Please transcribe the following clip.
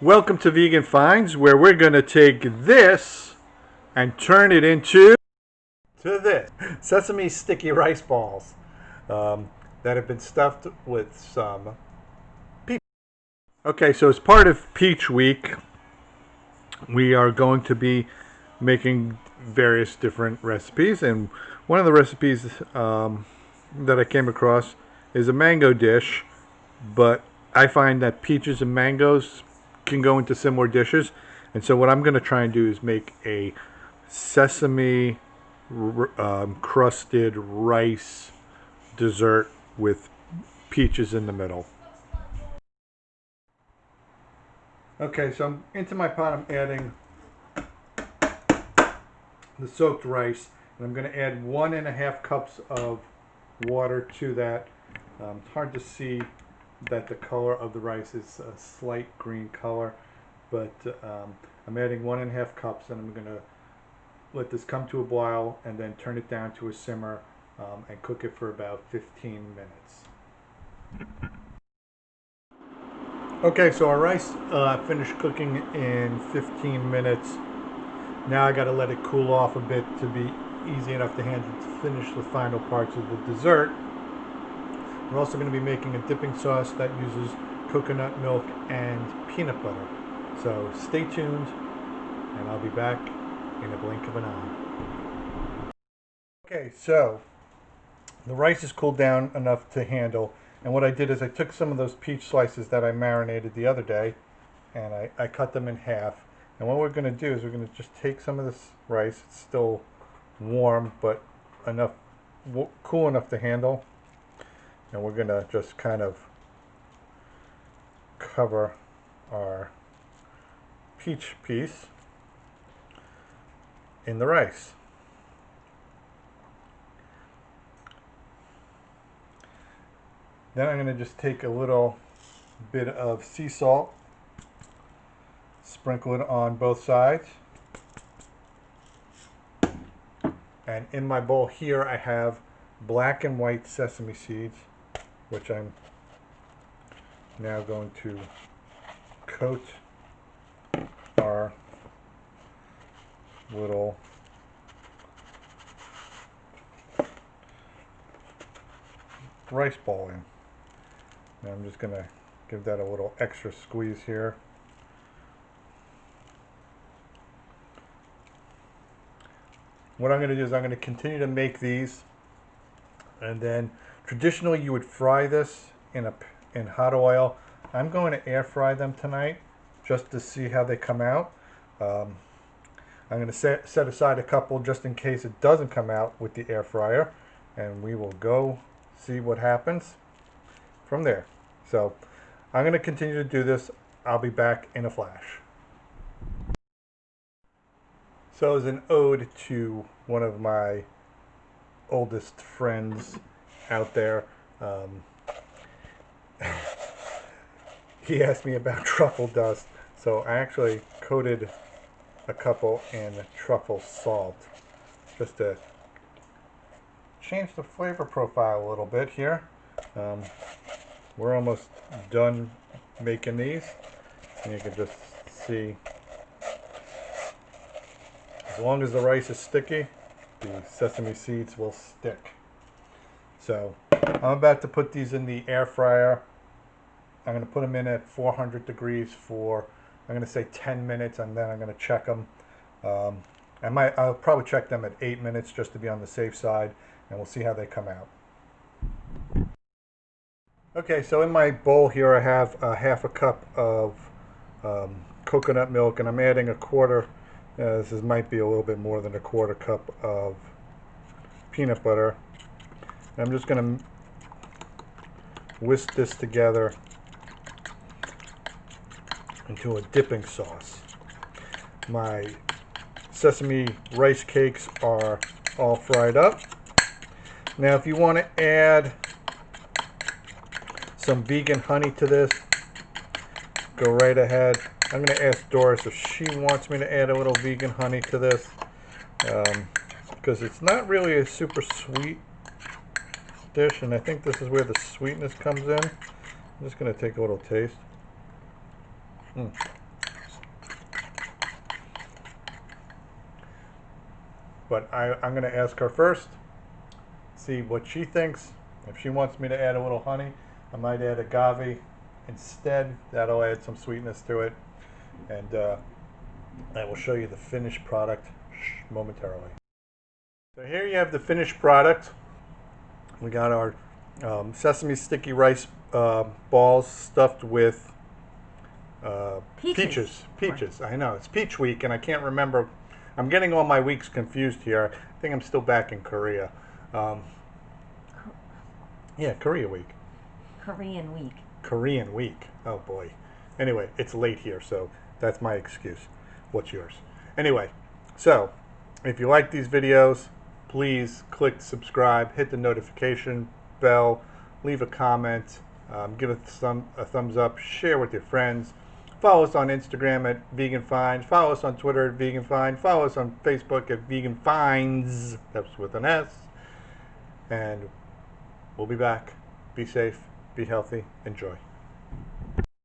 Welcome to Vegan Finds, where we're going to take this and turn it into this sesame sticky rice balls that have been stuffed with some peach. Okay, so as part of Peach Week, we are going to be making various different recipes, and one of the recipes that I came across is a mango dish, but I find that peaches and mangoes can go into similar dishes, and so what I'm going to try and do is make a sesame crusted rice dessert with peaches in the middle. Okay, so I'm into my pot. I'm adding the soaked rice, and I'm going to add 1.5 cups of water to that. It's hard to see that the color of the rice is a slight green color, but I'm adding 1.5 cups, and I'm going to let this come to a boil and then turn it down to a simmer and cook it for about 15 minutes. Okay, so our rice finished cooking in 15 minutes. Now I got to let it cool off a bit to be easy enough to handle to finish the final parts of the dessert. We're also going to be making a dipping sauce that uses coconut milk and peanut butter. So stay tuned, and I'll be back in a blink of an eye. Okay, so the rice is cooled down enough to handle, and what I did is I took some of those peach slices that I marinated the other day, and I cut them in half. And what we're going to do is we're going to just take some of this rice. It's still warm, but cool enough to handle. And we're going to just kind of cover our peach piece in the rice. Then I'm going to just take a little bit of sea salt, sprinkle it on both sides. And in my bowl here I have black and white sesame seeds, which I'm now going to coat our little rice ball in. Now I'm just going to give that a little extra squeeze here. What I'm going to do is I'm going to continue to make these, and then traditionally you would fry this in hot oil. I'm going to air fry them tonight just to see how they come out. I'm going to set aside a couple just in case it doesn't come out with the air fryer, and we will go see what happens from there. So I'm going to continue to do this. I'll be back in a flash. So as an ode to one of my oldest friends out there, he asked me about truffle dust. So I actually coated a couple in truffle salt just to change the flavor profile a little bit here. We're almost done making these, and you can just see, as long as the rice is sticky, the sesame seeds will stick. So I'm about to put these in the air fryer. I'm going to put them in at 400 degrees for, I'm going to say 10 minutes, and then I'm going to check them. I'll probably check them at 8 minutes just to be on the safe side, and we'll see how they come out. Okay, so in my bowl here I have half a cup of coconut milk, and I'm adding a quarter, this might be a little bit more than a quarter cup of peanut butter. And I'm just going to whisk this together into a dipping sauce. My sesame rice cakes are all fried up. Now if you want to add some vegan honey to this, go right ahead. I'm going to ask Doris if she wants me to add a little vegan honey to this, because it's not really a super sweet dish, and I think this is where the sweetness comes in. I'm just going to take a little taste. but I'm going to ask her first, see what she thinks. If she wants me to add a little honey, I might add agave instead. That'll add some sweetness to it. And I will show you the finished product momentarily. So here you have the finished product. We got our sesame sticky rice balls stuffed with peaches. Peaches. I know, it's Peach Week and I can't remember. I'm getting all my weeks confused here. I think I'm still back in Korea. Yeah, Korea Week. Korean Week. Korean Week. Oh boy. Anyway, it's late here, so that's my excuse. What's yours? Anyway, so if you like these videos, please click subscribe, hit the notification bell, leave a comment, give us a thumbs up, share with your friends. Follow us on Instagram at Vegan Finds. Follow us on Twitter at Vegan Find. Follow us on Facebook at Vegan Finds. That's with an S. And we'll be back. Be safe, be healthy, enjoy.